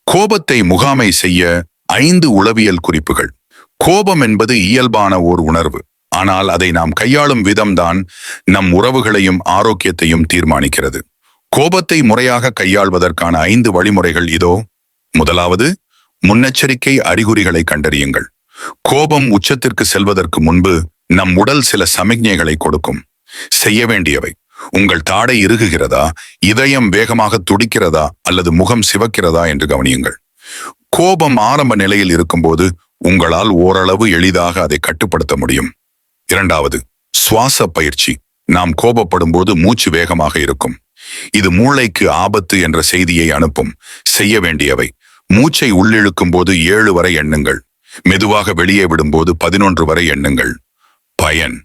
கோபத்தை முகாமை செய்ய 5 உளவியல் குறிப்புகள். கோபம் என்பது இயல்பான ஓர் உணர்வு. ஆனால் அதை நாம் கையாளும் விதம்தான் நம் உறவுகளையும் ஆரோக்கியத்தையும் தீர்மானிக்கிறது. கோபத்தை முறையாக கையாள்வதற்கான 5 வழிமுறைகள் இதோ. முதலாவது, முன்னெச்சரிக்கை அறிகுறிகளை கண்டறியுங்கள். கோபம் உச்சத்திற்கு செல்வதற்கு முன்பு நம் உடல் சில சமிக்ஞைகளை கொடுக்கும். செய்ய வேண்டியவை: உங்கள் தாடை இறுகுகிறதா, இதயம் வேகமாக துடிக்கிறதா அல்லது முகம் சிவக்கிறதா என்று கவனியுங்கள். கோபம் ஆரம்ப நிலையில் இருக்கும்போது உங்களால் ஓரளவு எளிதாக அதை கட்டுப்படுத்த முடியும். இரண்டாவது, சுவாச பயிற்சி. நாம் கோபப்படும் போது மூச்சு வேகமாக இருக்கும். இது மூளைக்கு ஆபத்து என்ற செய்தியை அனுப்பும். செய்ய வேண்டியவை: மூச்சை உள்ளிழுக்கும் போது 7 வரை எண்ணுங்கள். மெதுவாக வெளியே விடும்போது 11 வரை எண்ணுங்கள். பயன்: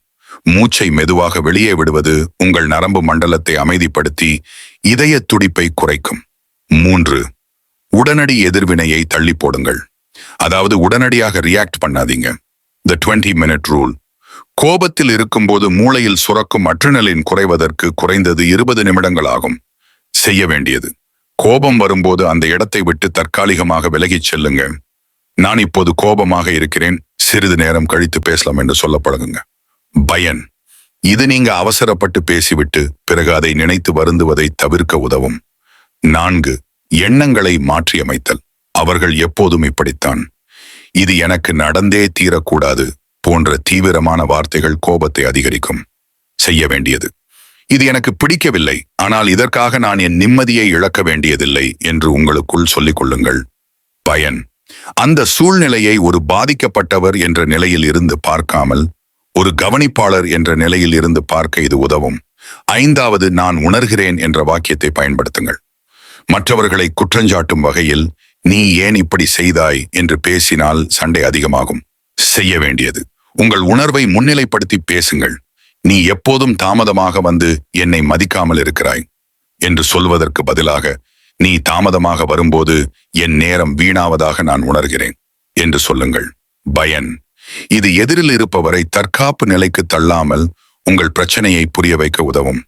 மூச்சை மெதுவாக வெளியே விடுவது உங்கள் நரம்பு மண்டலத்தை அமைதிப்படுத்தி இதய துடிப்பை குறைக்கும். 3, உடனடி எதிர்வினையை தள்ளி போடுங்கள். அதாவது உடனடியாக ரியாக்ட் பண்ணாதீங்க. The 20-minute rule. கோபத்தில் இருக்கும்போது மூளையில் சுரக்கும் அட்ரினலின் குறைவதற்கு குறைந்தது 20 நிமிடங்கள் ஆகும். செய்ய வேண்டியது: கோபம் வரும்போது அந்த இடத்தை விட்டு தற்காலிகமாக விலகிச் செல்லுங்க. நான் இப்போது கோபமாக இருக்கிறேன், சிறிது நேரம் கழித்து பேசலாம் என்று சொல்ல பழகுங்க. பயன்: இது நீங்க அவசரப்பட்டு பேசிவிட்டு பிறகு அதை நினைத்து வருந்துவதை தவிர்க்க உதவும். 4, எண்ணங்களை மாற்றியமைத்தல். அவர்கள் எப்போதும் இப்படித்தான், இது எனக்கு நடந்தே தீரக்கூடாது போன்ற தீவிரமான வார்த்தைகள் கோபத்தை அதிகரிக்கும். செய்ய வேண்டியது: இது எனக்கு பிடிக்கவில்லை, ஆனால் இதற்காக நான் என் நிம்மதியை இழக்க வேண்டியதில்லை என்று உங்களுக்குள் சொல்லிக் கொள்ளுங்கள். பயன்: அந்த சூழ்நிலையை ஒரு பாதிக்கப்பட்டவர் என்ற நிலையில் இருந்து பார்க்காமல் ஒரு கவனிப்பாளர் என்ற நிலையில் இருந்து பார்க்க இது உதவும். 5வது, நான் உணர்கிறேன் என்ற வாக்கியத்தை பயன்படுத்துங்கள். மற்றவர்களை குற்றஞ்சாட்டும் வகையில் நீ ஏன் இப்படி செய்தாய் என்று பேசினால் சண்டை அதிகமாகும். செய்ய வேண்டியது: உங்கள் உணர்வை முன்னிலைப்படுத்தி பேசுங்கள். நீ எப்போதும் தாமதமாக வந்து என்னை மதிக்காமல் இருக்கிறாய் என்று சொல்வதற்கு பதிலாக, நீ தாமதமாக வரும்போது என் நேரம் வீணாவதாக நான் உணர்கிறேன் என்று சொல்லுங்கள். பயன்: இது எதிரில் இருப்பவரை தற்காப்பு நிலைக்கு தள்ளாமல் உங்கள் பிரச்சனையை புரிய வைக்க உதவும்.